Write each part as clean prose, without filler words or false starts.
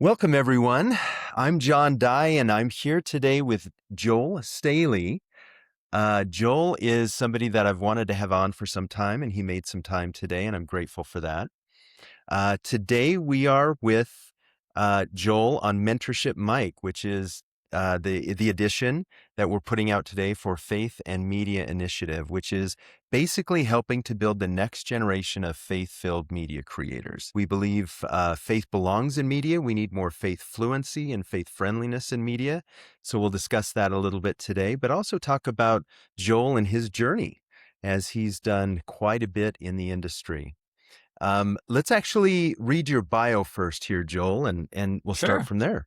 Welcome, everyone. I'm John Dye, and I'm here today with Joel Staley. Joel is somebody that I've wanted to have on for some time, and he made some time today, and I'm grateful for that. Today, we are with Joel on Mentorship Mike, which is the edition that we're putting out today for Faith and Media Initiative, which is basically helping to build the next generation of faith-filled media creators. We believe faith belongs in media. We need more faith fluency and faith friendliness in media. So we'll discuss that a little bit today, but also talk about Joel and his journey as he's done quite a bit in the industry. Let's actually read your bio first here, Joel, and we'll start Sure. from there.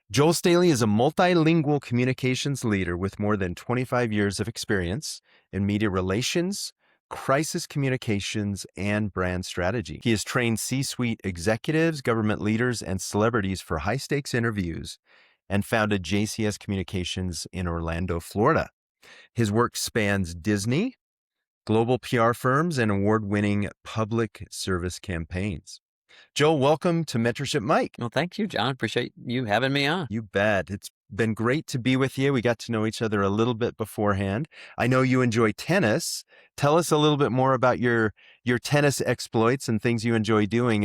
Joel Staley is a multilingual communications leader with more than 25 years of experience in media relations, crisis communications, and brand strategy. He has trained C-suite executives, government leaders, and celebrities for high-stakes interviews and founded JCS Communications in Orlando, Florida. His work spans Disney, global PR firms, and award-winning public service campaigns. Joel, welcome to Mentorship Mike. Well, thank you, John. Appreciate you having me on. You bet. It's been great to be with you. We got to know each other a little bit beforehand. I know you enjoy tennis. Tell us a little bit more about your tennis exploits and things you enjoy doing.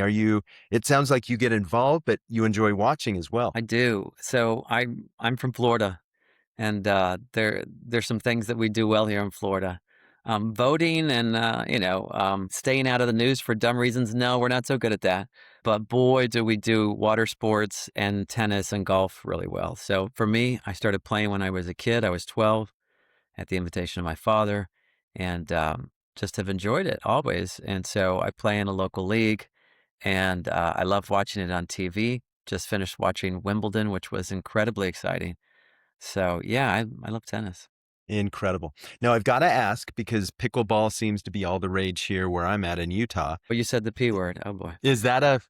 It sounds like you get involved, but you enjoy watching as well. I do. So I'm from Florida, and there's some things that we do well here in Florida. Voting and staying out of the news for dumb reasons. No, we're not so good at that. But boy, do we do water sports and tennis and golf really well. So for me, I started playing when I was a kid. I was 12 at the invitation of my father, and just have enjoyed it always. And so I play in a local league, and I love watching it on TV. Just finished watching Wimbledon, which was incredibly exciting. So yeah, I love tennis. Incredible. Now, I've got to ask, because pickleball seems to be all the rage here where I'm at in Utah. Well, you said the P word. Oh boy. Is that a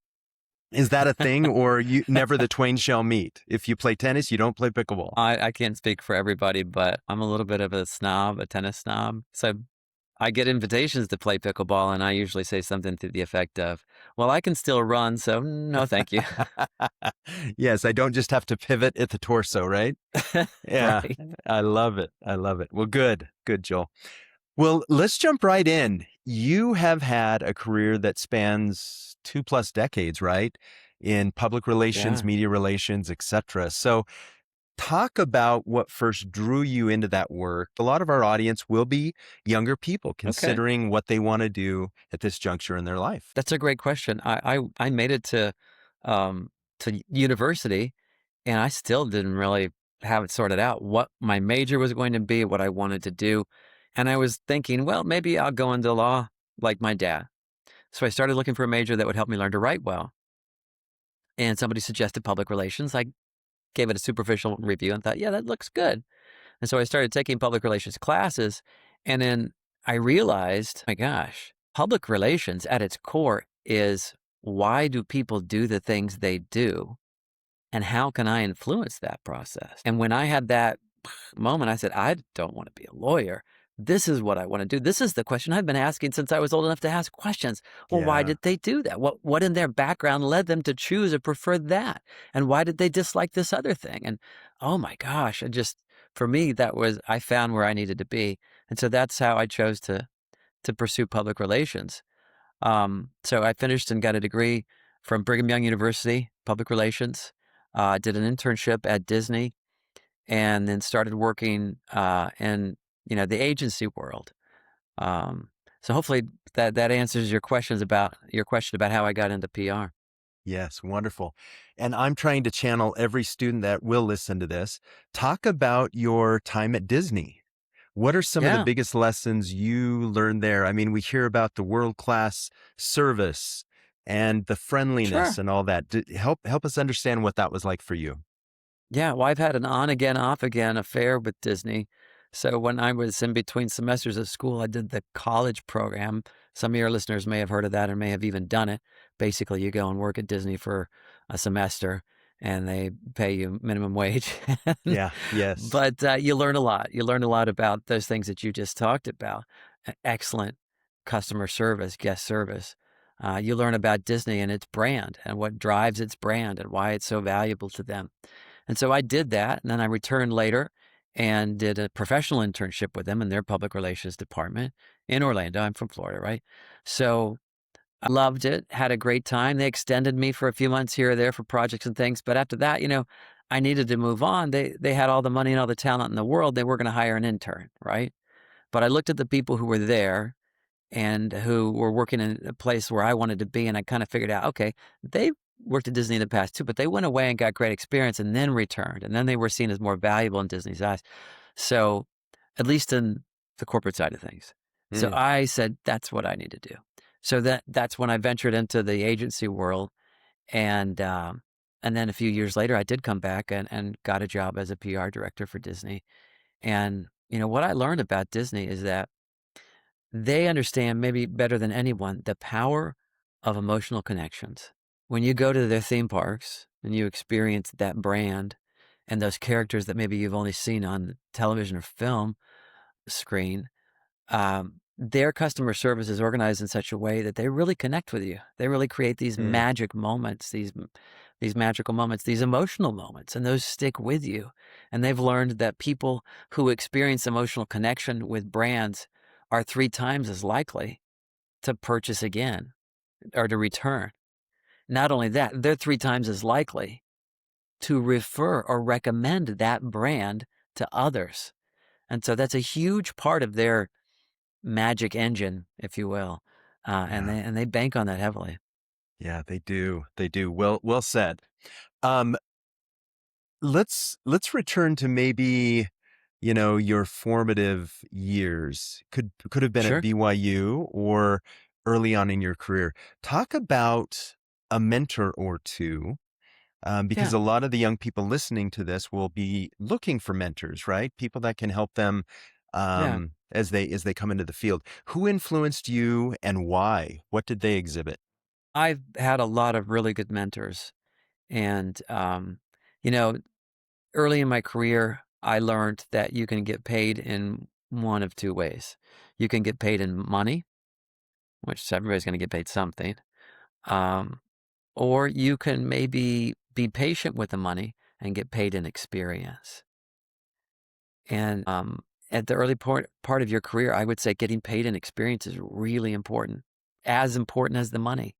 thing, or you never the twain shall meet? If you play tennis, you don't play pickleball. I can't speak for everybody, but I'm a little bit of a snob, a tennis snob. So I get invitations to play pickleball, and I usually say something to the effect of, well, I can still run, so no, thank you. Yes, I don't just have to pivot at the torso, right? Yeah, Right. I love it. I love it. Well, good, Joel. Well, let's jump right in. You have had a career that spans 2+ decades, right? In public relations, Yeah. media relations, etc. So talk about what first drew you into that work. A lot of our audience will be younger people Okay. considering what they want to do at this juncture in their life. That's a great question. I made it to university, and I still didn't really have it sorted out what my major was going to be, what I wanted to do. And I was thinking, well, maybe I'll go into law like my dad. So I started looking for a major that would help me learn to write well. And somebody suggested public relations. I gave it a superficial review and thought, yeah, that looks good. And so I started taking public relations classes. And then I realized, my gosh, public relations at its core is, why do people do the things they do? And how can I influence that process? And when I had that moment, I said, I don't want to be a lawyer. This is what I want to do. This is the question I've been asking since I was old enough to ask questions. Well, why Yeah. did they do that? What in their background led them to choose or prefer that? And why did they dislike this other thing? And oh my gosh, for me, I found where I needed to be. And so that's how I chose to pursue public relations. So I finished and got a degree from Brigham Young University, public relations. Did an internship at Disney, and then started working in the agency world. So hopefully that answers your question about how I got into PR. Yes, wonderful. And I'm trying to channel every student that will listen to this. Talk about your time at Disney. What are some of the Yeah, biggest lessons you learned there? I mean, we hear about the world-class service and the friendliness sure. and all that. Help us understand what that was like for you. Yeah, well, I've had an on again, off again affair with Disney. So when I was in between semesters of school, I did the college program. Some of your listeners may have heard of that or may have even done it. Basically, you go and work at Disney for a semester, and they pay you minimum wage. Yeah, yes. But you learn a lot. You learn a lot about those things that you just talked about. Excellent customer service, guest service. You learn about Disney and its brand and what drives its brand and why it's so valuable to them. And so I did that, and then I returned later and did a professional internship with them in their public relations department in Orlando. I'm from Florida, right? So I loved it, had a great time. They extended me for a few months here or there for projects and things, but after that, I needed to move on. They had all the money and all the talent in the world. They were going to hire an intern, right? But I looked at the people who were there and who were working in a place where I wanted to be, and I kind of figured out, okay, they worked at Disney in the past too, but they went away and got great experience and then returned, and then they were seen as more valuable in Disney's eyes. So, at least in the corporate side of things. So Mm, I said, that's what I need to do. So that's when I ventured into the agency world, and and then a few years later, I did come back and got a job as a PR director for Disney. And what I learned about Disney is that they understand maybe better than anyone the power of emotional connections. When you go to their theme parks and you experience that brand and those characters that maybe you've only seen on television or film screen, their customer service is organized in such a way that they really connect with you. They really create these mm, magic moments, these magical moments, these emotional moments, and those stick with you. And they've learned that people who experience emotional connection with brands are 3 times as likely to purchase again or to return. Not only that, they're 3 times as likely to refer or recommend that brand to others. And so that's a huge part of their magic engine, if you will, and yeah, they bank on that heavily. yeah, they do. They do. Well said. Um, let's return to maybe, your formative years. Could have been at Sure. BYU or early on in your career. Talk about a mentor or two, because Yeah. a lot of the young people listening to this will be looking for mentors, right? People that can help them Yeah. as they come into the field. Who influenced you and why? What did they exhibit? I've had a lot of really good mentors, and, you know, early in my career, I learned that you can get paid in one of 2 ways. You can get paid in money, which everybody's gonna get paid something, um, or you can maybe be patient with the money and get paid in experience. And, at the early part of your career, I would say getting paid in experience is really important, as important as the money.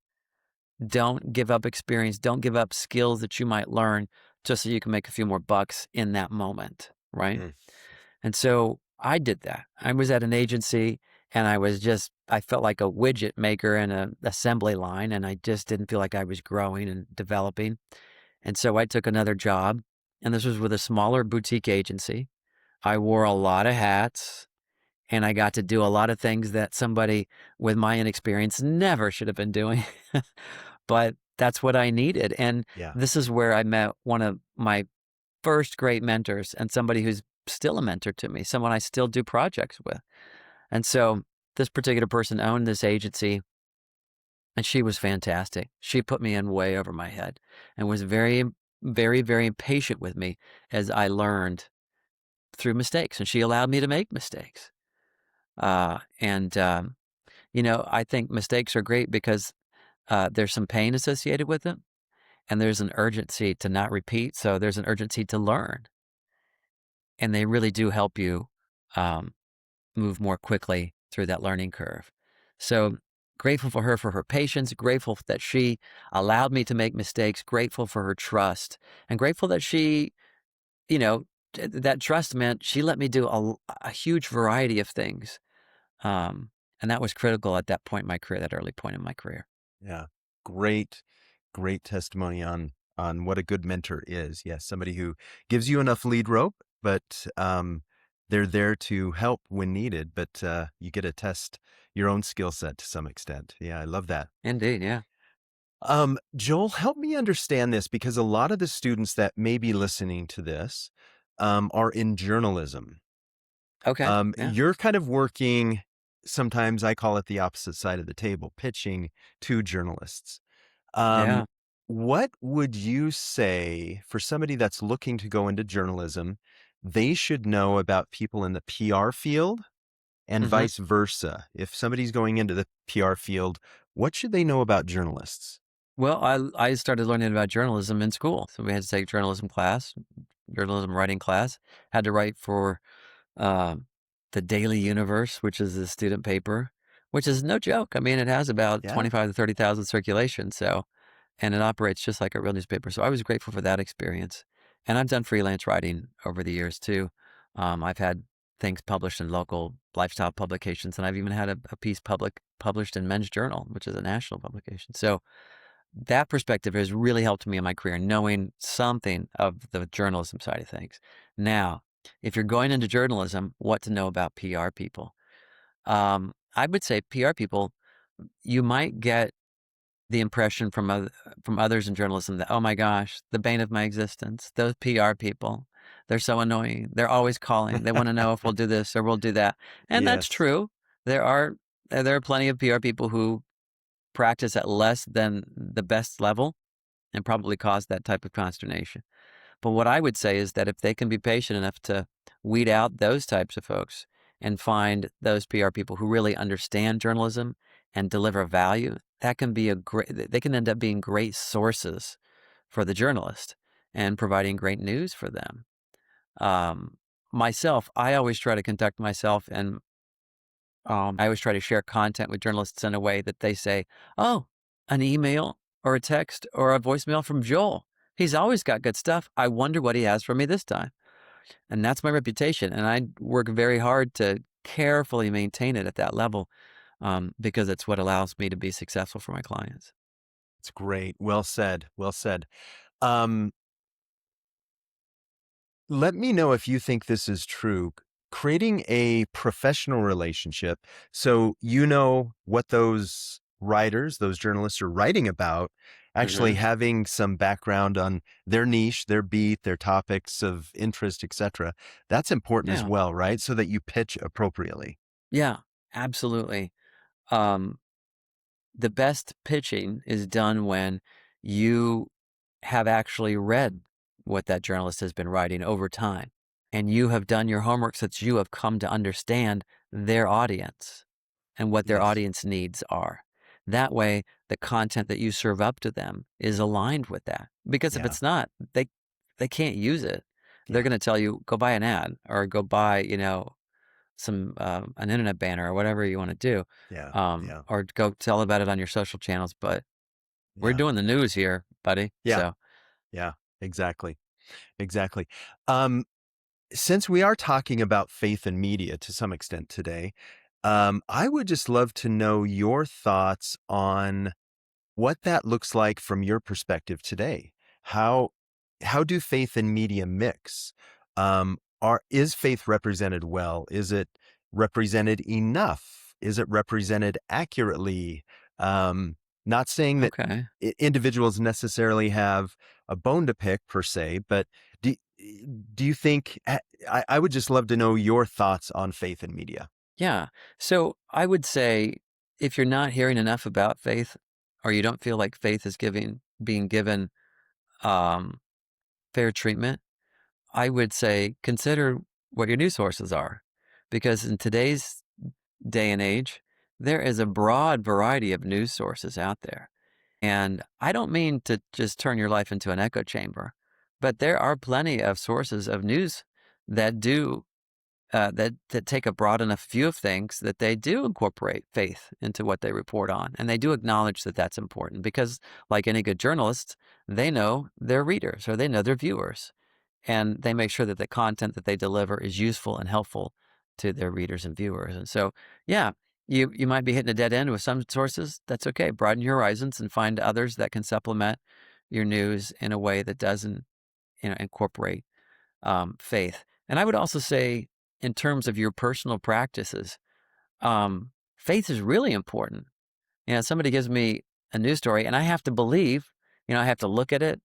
Don't give up experience, don't give up skills that you might learn just so you can make a few more bucks in that moment, right? Mm, And so I did that. I was at an agency and I felt like a widget maker in an assembly line, and I just didn't feel like I was growing and developing. And so I took another job, and this was with a smaller boutique agency. I wore a lot of hats, and I got to do a lot of things that somebody with my inexperience never should have been doing. But that's what I needed. And yeah. this is where I met one of my first great mentors and somebody who's still a mentor to me, someone I still do projects with. And so this particular person owned this agency, and she was fantastic. She put me in way over my head and was very, very, very patient with me as I learned through mistakes. And she allowed me to make mistakes. And I think mistakes are great because there's some pain associated with them, and there's an urgency to not repeat. So there's an urgency to learn, and they really do help you um, move more quickly through that learning curve. So grateful for her for her patience, grateful that she allowed me to make mistakes, grateful for her trust, and grateful that you know, that trust meant she let me do a huge variety of things. Um, and that was critical at that point in my career, that early point in my career. Yeah. Great, great testimony on what a good mentor is. Yes, somebody who gives you enough lead rope, but they're there to help when needed, but you get to test your own skill set to some extent. Yeah, I love that. Indeed, yeah. Joel, help me understand this because a lot of the students that may be listening to this are in journalism. Okay, yeah, You're kind of working, sometimes I call it the opposite side of the table, pitching to journalists. Um, yeah. what would you say for somebody that's looking to go into journalism, they should know about people in the PR field and Mhm. vice versa? If somebody's going into the PR field, What should they know about journalists? Well, I started learning about journalism in school. So we had to take journalism class, journalism writing class. Had to write for um, the Daily Universe, which is a student paper, which is no joke. I mean, it has about Yeah. 25 to 30,000 circulation. So, and it operates just like a real newspaper. So I was grateful for that experience. And I've done freelance writing over the years too. I've had things published in local lifestyle publications, and I've even had a piece published in Men's Journal, which is a national publication. So that perspective has really helped me in my career, knowing something of the journalism side of things. Now, if you're going into journalism, what to know about PR people? I would say PR people, you might get the impression from others in journalism that, oh my gosh, the bane of my existence, those PR people, they're so annoying. They're always calling. They want to know if we'll do this or we'll do that. And that's Yes. true. There are there are plenty of PR people who practice at less than the best level and probably cause that type of consternation. But what I would say is that if they can be patient enough to weed out those types of folks and find those PR people who really understand journalism and deliver value, that can be they can end up being great sources for the journalist and providing great news for them. Um, Myself, I always try to conduct myself and I always try to share content with journalists in a way that they say, oh, an email or a text or a voicemail from Joel. He's always got good stuff. I wonder what he has for me this time. And that's my reputation. And I work very hard to carefully maintain it at that level because it's what allows me to be successful for my clients. It's great. Well said. Well said. Um, Let me know if you think this is true. Creating a professional relationship so you know what those writers, those journalists are writing about, actually Hmm. having some background on their niche, their beat, their topics of interest, etc. That's important as Yeah. well, right? So that you pitch appropriately. Yeah, absolutely. Um, the best pitching is done when you have actually read what that journalist has been writing over time. And you have done your homework so that you have come to understand their audience and what their Yes. audience needs are. That way, the content that you serve up to them is aligned with that. Because if Yeah. it's not, they can't use it. They're Yeah. going to tell you, go buy an ad or go buy, some an internet banner or whatever you want to do, Yeah. Yeah. or go tell about it on your social channels. But we're Yeah. doing the news here, buddy. Yeah. So Yeah. Exactly. Exactly. Um, Since we are talking about faith and media to some extent today, I would just love to know your thoughts on what that looks like from your perspective today. How how do faith and media mix? Is faith represented well? Is it represented enough? Is it represented accurately? Not saying that okay. individuals necessarily have a bone to pick per se, but do, do you think I would just love to know your thoughts on faith and media? Yeah. So I would say if you're not hearing enough about faith or you don't feel like faith is being given um, fair treatment, I would say consider what your news sources are. Because in today's day and age, there is a broad variety of news sources out there. And I don't mean to just turn your life into an echo chamber, but there are plenty of sources of news that do that take a broad enough view of things that they do incorporate faith into what they report on, and they do acknowledge that that's important because, like any good journalist, they know their readers or they know their viewers, and they make sure that the content that they deliver is useful and helpful to their readers and viewers. And so, yeah, you might be hitting a dead end with some sources. That's okay. Broaden your horizons and find others that can supplement your news in a way that doesn't, incorporate faith. And I would also say, in terms of your personal practices, faith is really important. Somebody gives me a news story, and I have to believe. I have to look at it,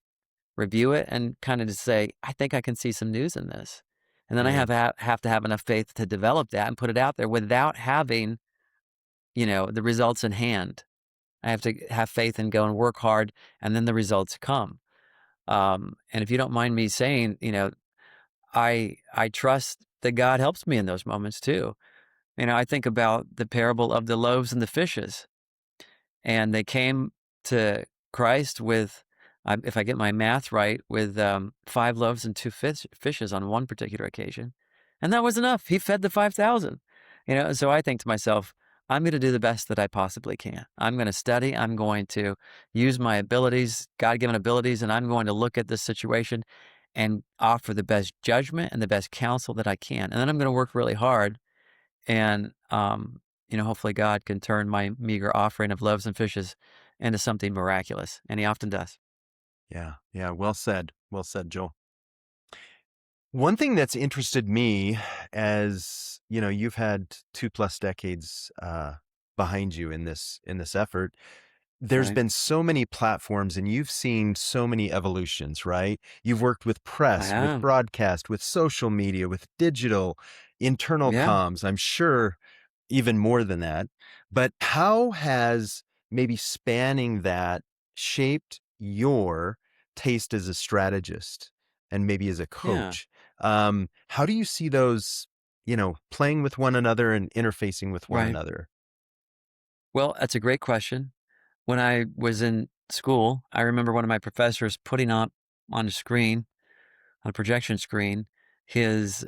review it, and kind of just say, I think I can see some news in this. And then I Yes. have to have enough faith to develop that and put it out there without having, the results in hand. I have to have faith and go and work hard, and then the results come. And if you don't mind me saying, I trust that God helps me in those moments too. I think about the parable of the loaves and the fishes. and they came to Christ with, if I get my math right, with 5 loaves and 2 fishes on one particular occasion, and that was enough. He fed the 5,000. So I think to myself, I'm going to do the best that I possibly can. I'm going to study. I'm going to use my abilities, God-given abilities, and I'm going to look at this situation and offer the best judgment and the best counsel that I can. And then I'm going to work really hard, and hopefully God can turn my meager offering of loaves and fishes into something miraculous, and He often does. Yeah. Yeah. Well said. Well said, Joel. One thing that's interested me, as you know, you've had 2+ decades behind you in this effort. There's Right? been so many platforms and you've seen so many evolutions, right? You've worked with I press, with have. broadcast, with social media, with digital, internal Yeah. comms, I'm sure even more than that. But how has maybe spanning that shaped your taste as a strategist and maybe as a Yeah. coach? How do you see those, playing with one another and interfacing with one Right. another? Well, that's a great question. When I was in school, I remember one of my professors putting up on a screen, on a projection screen, his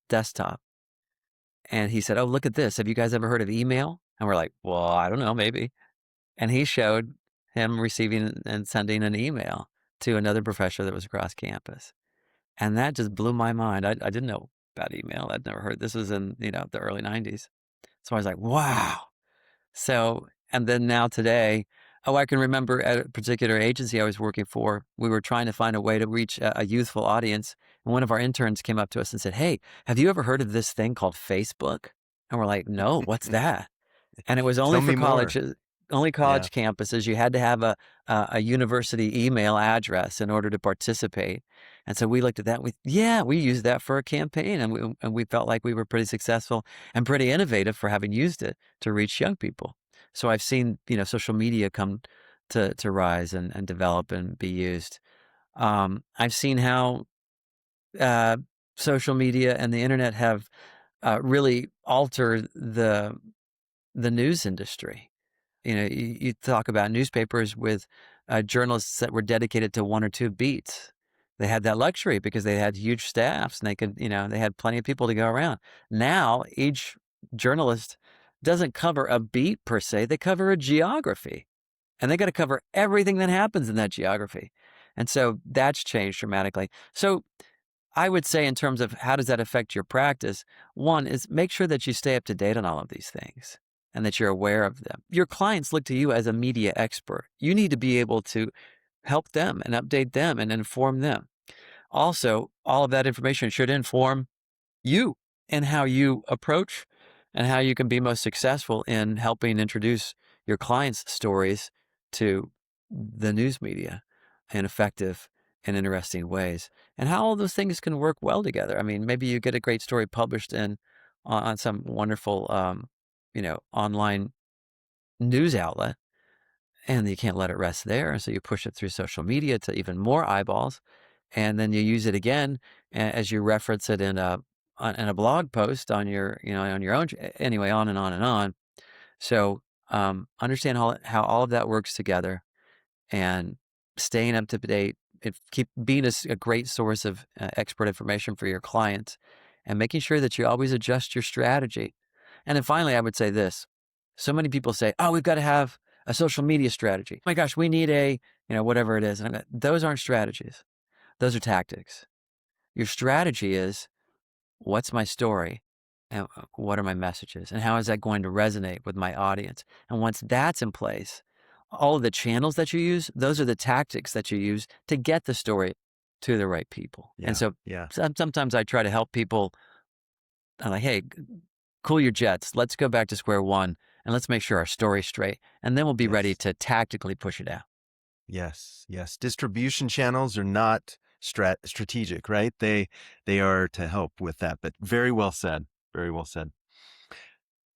desktop, and he said, "Oh, look at this. Have you guys ever heard of email?" And we're like, "Well, I don't know, maybe." And he showed him receiving and sending an email to another professor that was across campus, and that just blew my mind. I didn't know about email. I'd never heard. This was in the early '90s, so I was like, "Wow." So, and then now today, I can remember at a particular agency I was working for, we were trying to find a way to reach a youthful audience. And one of our interns came up to us and said, "Hey, have you ever heard of this thing called Facebook?" And we're like, "No, what's that?" And it was only Tell for me more. colleges, only Yeah. college campuses. You had to have a university email address in order to participate. And so we looked at that. We used that for a campaign, and we felt like we were pretty successful and pretty innovative for having used it to reach young people. So I've seen social media come to rise and develop and be used. I've seen how uh, social media and the internet have really altered the news industry. You talk about newspapers with journalists that were dedicated to one or two beats. They had that luxury because they had huge staffs and they had plenty of people to go around. Now, each journalist doesn't cover a beat per se, they cover a geography, and they got to cover everything that happens in that geography. And so that's changed dramatically. So I would say, in terms of how does that affect your practice, one is make sure that you stay up to date on all of these things and that you're aware of them. Your clients look to you as a media expert. You need to be able to help them and update them and inform them. Also, all of that information should inform you and how you approach and how you can be most successful in helping introduce your clients' stories to the news media in effective and interesting ways, and how all those things can work well together. I mean, maybe you get a great story published on some wonderful online news outlet, and you can't let it rest there, so you push it through social media to even more eyeballs, and then you use it again as you reference it in a blog post on your on your own anyway, on and on and on. So understand how all of that works together, and staying up to date. Keep being a great source of expert information for your clients, and making sure that you always adjust your strategy. And then finally, I would say this: so many people say, "Oh, we've got to have a social media strategy. Oh my gosh, we need a whatever it is." And those aren't strategies; those are tactics. Your strategy is, what's my story? And what are my messages? And how is that going to resonate with my audience? And once that's in place, all of the channels that you use, those are the tactics that you use to get the story to the right people. And Yeah. so Yeah. sometimes I try to help people. I'm like, "Hey, cool your jets. Let's go back to square one and let's make sure our story's straight. And then we'll be ready Yes. to tactically push it out." Yes. Yes. Distribution channels are not strategic, right? They are to help with that. But very well said. Very well said.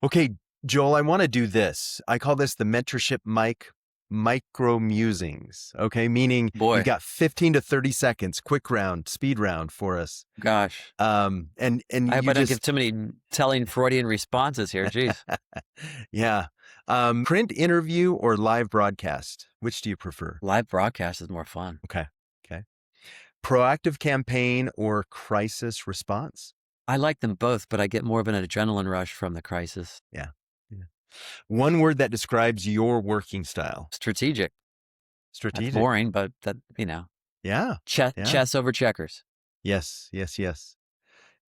Okay, Joel, I want to do this. I call this the Mentorship Mike micro musings. Okay, meaning you've Boy, got 15 to 30 seconds, quick round, speed round for us. gosh. And I hope you I don't give just too many telling Freudian responses here. Jeez. yeah. Print interview or live broadcast? Which do you prefer? Live broadcast is more fun. Okay. Okay. Proactive campaign or crisis response? I like them both, but I get more of an adrenaline rush from the crisis. Yeah. Yeah. One word that describes your working style. Strategic. That's Strategic. boring, but Yeah. Yeah. chess over checkers. Yes. Yes. Yes.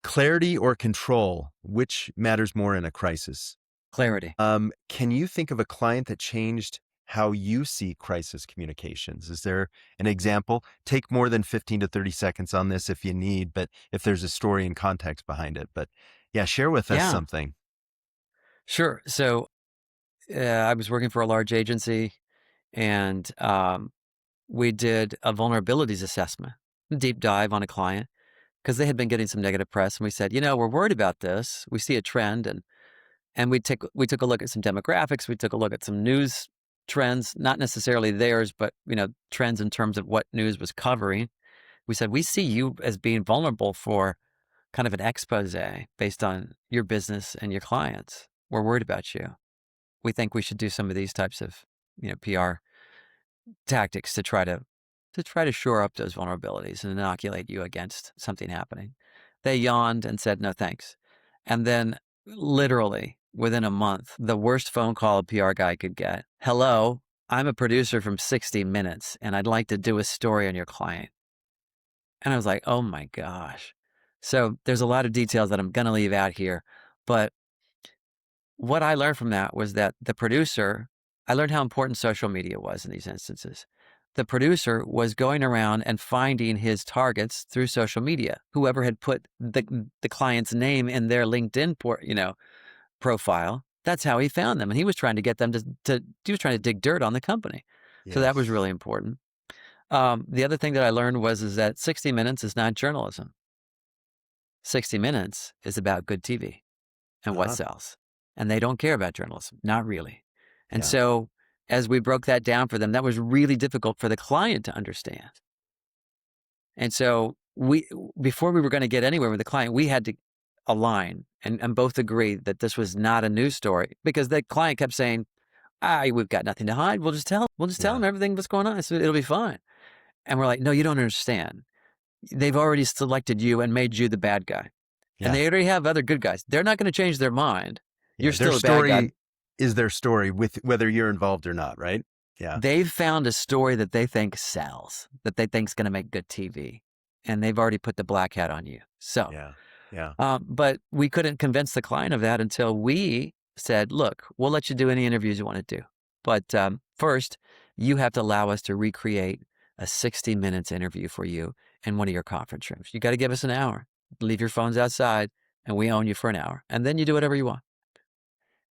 Clarity or control? Which matters more in a crisis? Clarity. Can you think of a client that changed how you see crisis communications? Is there an example? Take more than 15 to 30 seconds on this if you need, but if there's a story and context behind it. But yeah, share with us Yeah, something. sure. So I was working for a large agency, and we did a vulnerabilities assessment, deep dive on a client, because they had been getting some negative press. And we said, we're worried about this. We see a trend, and we took a look at some demographics. We took a look at some news trends, not necessarily theirs, but trends in terms of what news was covering. We said, we see you as being vulnerable for kind of an expose based on your business and your clients. We're worried about you. We think we should do some of these types of PR tactics to try to shore up those vulnerabilities and inoculate you against something happening. They yawned and said, no, thanks. And then literally within a month, the worst phone call a PR guy could get. Hello, I'm a producer from 60 Minutes and I'd like to do a story on your client. And I was like, oh my gosh. So there's a lot of details that I'm going to leave out here. But what I learned from that was that I learned how important social media was in these instances. The producer was going around and finding his targets through social media. Whoever had put the client's name in their LinkedIn profile, that's how he found them. And he was trying to get them he was trying to dig dirt on the company. So that was Yes. really important. The other thing that I learned is that 60 Minutes is not journalism. 60 Minutes is about good TV and what Uh-huh. sells. And they don't care about journalism, not really. And Yeah. so as we broke that down for them, that was really difficult for the client to understand. And so before we were going to get anywhere with the client, we had to align and both agree that this was not a news story because the client kept saying, we've got nothing to hide. We'll just tell Yeah. them everything that's going on. So it'll be fine. And we're like, no, you don't understand. They've already selected you and made you the bad guy. And Yeah. they already have other good guys. They're not going to change their mind. You're Yeah. Their still a bad guy. story is their story with whether you're involved or not, right? Yeah. They've found a story that they think sells, that they think is going to make good TV. And they've already put the black hat on you. So, Yeah. Yeah. but we couldn't convince the client of that until we said, look, we'll let you do any interviews you want to do. But first, you have to allow us to recreate a 60 minutes interview for you in one of your conference rooms. You got to give us an hour. Leave your phones outside and we own you for an hour. And then you do whatever you want.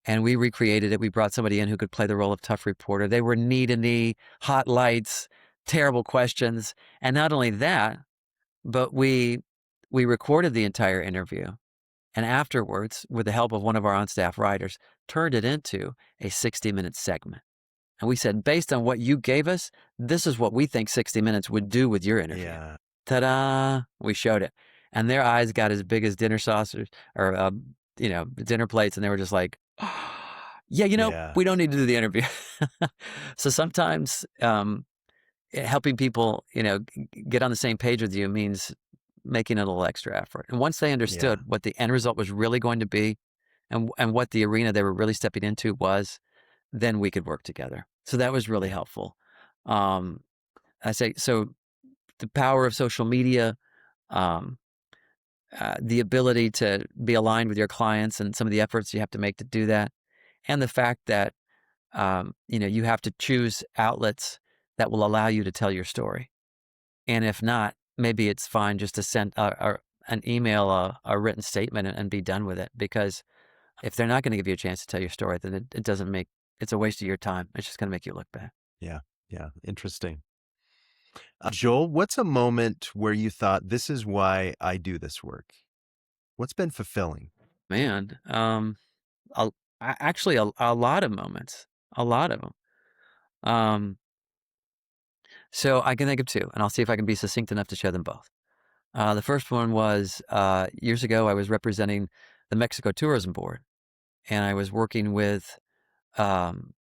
And we recreated it. We brought somebody in who could play the role of tough reporter. They were knee to knee, hot lights, terrible questions. And not only that, but we recorded the entire interview. And afterwards, with the help of one of our on-staff writers, turned it into a 60-minute segment. And we said, based on what you gave us, this is what we think 60 Minutes would do with your interview. Yeah. Ta-da! We showed it. And their eyes got as big as dinner saucers or, dinner plates. And they were just like, yeah, Yeah. we don't need to do the interview. So sometimes helping people, get on the same page with you means making a little extra effort. And once they Yeah. understood what the end result was really going to be and what the arena they were really stepping into was, then we could work together. So that was really Yeah. helpful. Um, I say, so the power of social media, um, the ability to be aligned with your clients and some of the efforts you have to make to do that. And the fact that, you have to choose outlets that will allow you to tell your story. And if not, maybe it's fine just to send an email, a written statement and be done with it. Because if they're not going to give you a chance to tell your story, then it doesn't it's a waste of your time. It's just going to make you look bad. Yeah. Yeah. Interesting. Joel, what's a moment where you thought, this is why I do this work? What's been fulfilling? Man, a, actually a lot of moments, a lot of them. Um, so I can think of two, and I'll see if I can be succinct enough to share them both. The first one was years ago, I was representing the Mexico Tourism Board, and I was working with um,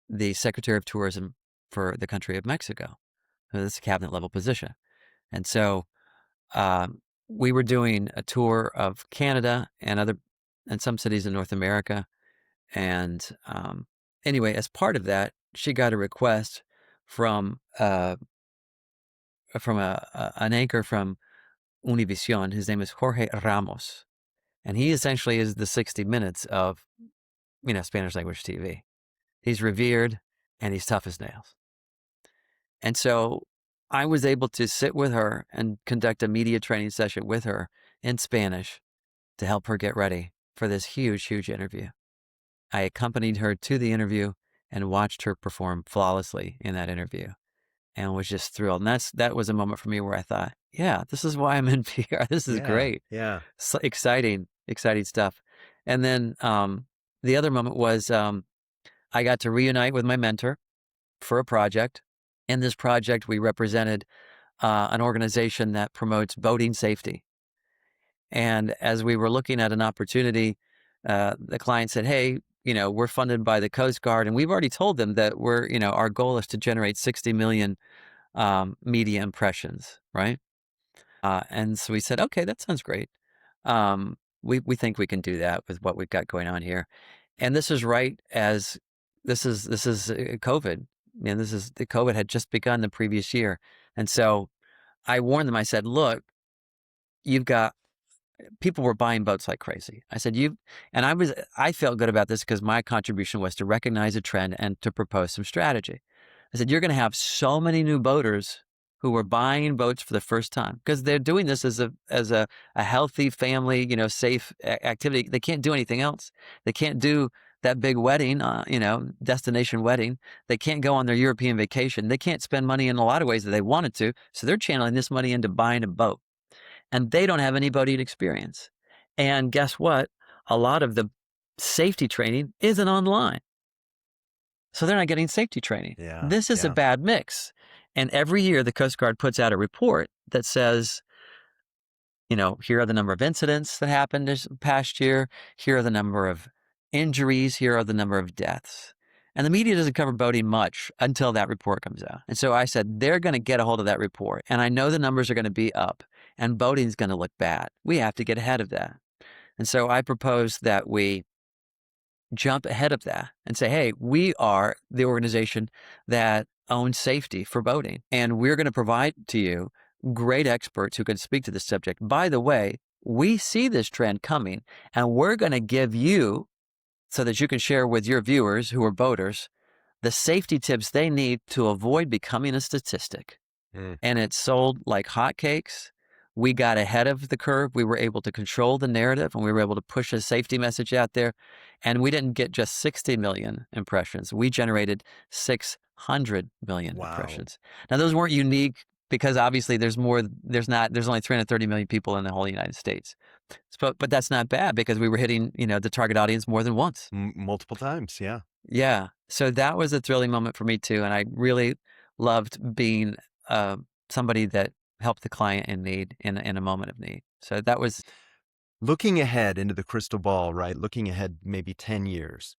the Secretary of Tourism for the country of Mexico. This is a cabinet level position. And so um, we were doing a tour of Canada and some cities in North America. And anyway, as part of that, she got a request from an anchor from Univision. His name is Jorge Ramos, and he essentially is the 60 Minutes of Spanish language TV. He's revered and he's tough as nails. And so I was able to sit with her and conduct a media training session with her in Spanish to help her get ready for this huge, huge interview. I accompanied her to the interview and watched her perform flawlessly in that interview and was just thrilled. And that was a moment for me where I thought, yeah, this is why I'm in PR. This is Yeah, great. yeah, So exciting, exciting stuff. And then the other moment was I got to reunite with my mentor for a project. In this project, we represented an organization that promotes boating safety. And as we were looking at an opportunity, the client said, hey, we're funded by the Coast Guard, and we've already told them that our goal is to generate 60 million media impressions, right? And so we said, okay, that sounds great. We think we can do that with what we've got going on here. And this is right as this is COVID. The COVID had just begun the previous year. And so I warned them, I said, look, you've got people were buying boats like crazy. I said, I felt good about this because my contribution was to recognize a trend and to propose some strategy. I said, you're going to have so many new boaters who are buying boats for the first time because they're doing this as a healthy family, safe activity. They can't do anything else. They can't do that big wedding, destination wedding. They can't go on their European vacation. They can't spend money in a lot of ways that they wanted to. So they're channeling this money into buying a boat, and they don't have any boating experience. And guess what? A lot of the safety training isn't online. So they're not getting safety training. yeah, This is a yeah. bad mix. And every year the Coast Guard puts out a report that says, here are the number of incidents that happened this past year. Here are the number of injuries. Here are the number of deaths. And the media doesn't cover boating much until that report comes out. And so I said, they're going to get a hold of that report. And I know the numbers are going to be up and boating's going to look bad. We have to get ahead of that. And so I proposed that we jump ahead of that and say, hey, we are the organization that owns safety for boating, and we're going to provide to you great experts who can speak to this subject. By the way, we see this trend coming, and we're going to give you, so that you can share with your viewers who are boaters, the safety tips they need to avoid becoming a statistic. Mm, And it sold like hotcakes. We got ahead of the curve. We were able to control the narrative, and we were able to push a safety message out there. And we didn't get just 60 million impressions. We generated 600 million wow. impressions. Now, those weren't unique because obviously there's only 330 million people in the whole United States. But that's not bad because we were hitting, the target audience more than once. Multiple times, yeah. Yeah. So that was a thrilling moment for me too. And I really loved being uh, somebody that helped the client in need in a moment of need. So that was, Looking ahead into the crystal ball, right? Looking ahead maybe 10 years.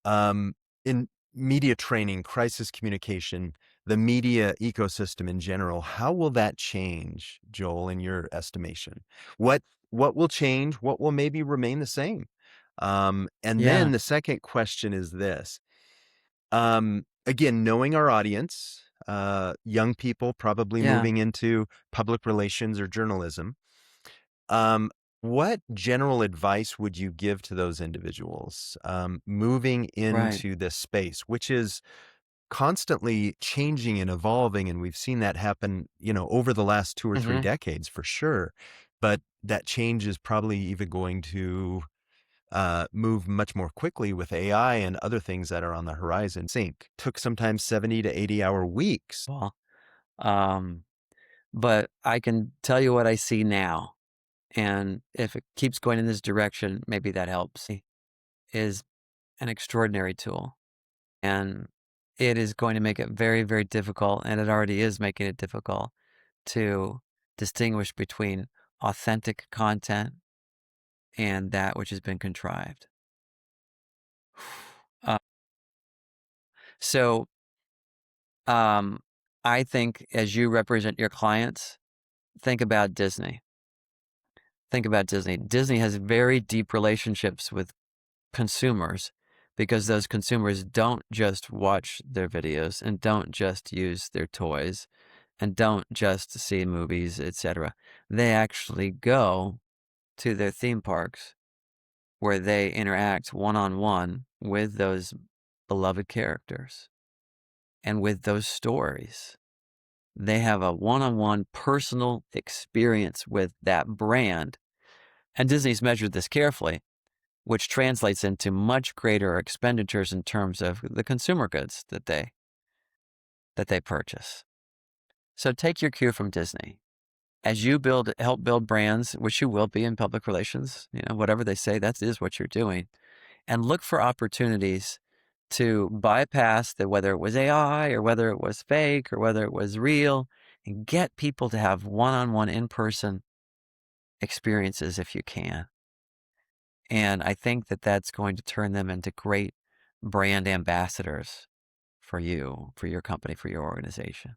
Um, in media training, crisis communication, the media ecosystem in general, how will that change, Joel, in your estimation? What will change? What will maybe remain the same? And then yeah, the second question is this. Again, knowing our audience, young people probably yeah, moving into public relations or journalism. Um, what general advice would you give to those individuals moving right. into this space, which is constantly changing and evolving? And we've seen that happen, over the last 2 or 3 hmm decades for sure. But that change is probably even going to move much more quickly with AI and other things that are on the horizon. Sync took sometimes 70 to 80-hour weeks. Well, um, but I can tell you what I see now. And if it keeps going in this direction, maybe that helps. Is an extraordinary tool. And it is going to make it very, very difficult, and it already is making it difficult to distinguish between authentic content and that which has been contrived. Uh, so, um, I think as you represent your clients, think about Disney. Think about Disney. Disney has very deep relationships with consumers because those consumers don't just watch their videos and don't just use their toys and don't just see movies, etc. They actually go to their theme parks where they interact one-on-one with those beloved characters and with those stories. They have a one-on-one personal experience with that brand. And Disney's measured this carefully, which translates into much greater expenditures in terms of the consumer goods that they purchase. So take your cue from Disney. As you help build brands, which you will be in public relations, whatever they say, that is what you're doing. And look for opportunities to bypass whether it was AI or whether it was fake or whether it was real, and get people to have one-on-one in-person experiences if you can. And I think that that's going to turn them into great brand ambassadors for you, for your company, for your organization.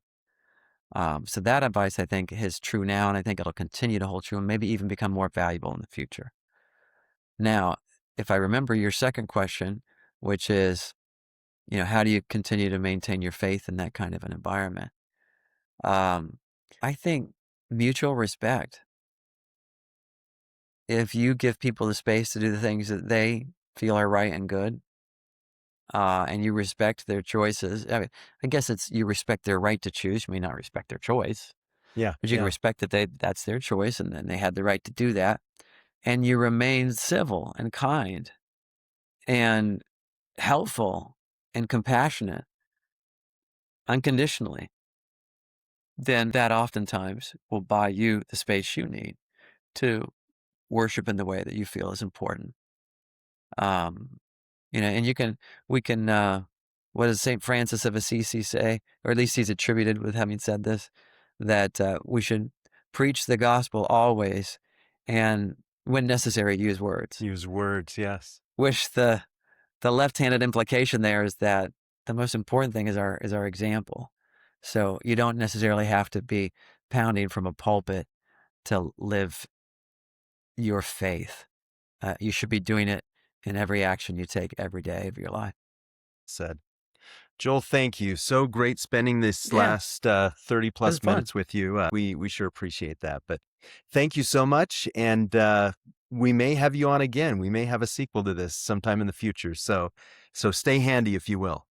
So that advice, I think, is true now, and I think it'll continue to hold true and maybe even become more valuable in the future. Now, if I remember your second question, which is, how do you continue to maintain your faith in that kind of an environment? I think mutual respect. If you give people the space to do the things that they feel are right and good, and you respect their choices, I guess it's you respect their right to choose. You may not respect their choice, Yeah, but you can yeah. respect that's their choice, and then they had the right to do that. And you remain civil and kind and helpful and compassionate unconditionally, then that oftentimes will buy you the space you need to worship in the way that you feel is important. Um, and we can, what does St. Francis of Assisi say? Or at least he's attributed with having said this, that we should preach the gospel always and when necessary, use words. Use words, yes. Which the left-handed implication there is that the most important thing is our example. So you don't necessarily have to be pounding from a pulpit to live your faith. You should be doing it in every action you take every day of your life. Said. Joel, thank you. So great spending this Yeah, last 30 it was plus fun. minutes with you. We sure appreciate that. But thank you so much. And we may have you on again. We may have a sequel to this sometime in the future. So stay handy, if you will.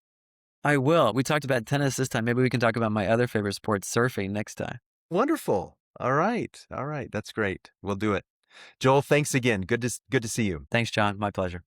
I will. We talked about tennis this time. Maybe we can talk about my other favorite sport, surfing, next time. Wonderful. All right. All right. That's great. We'll do it. Joel, thanks again. Good to see you. Thanks, John. My pleasure.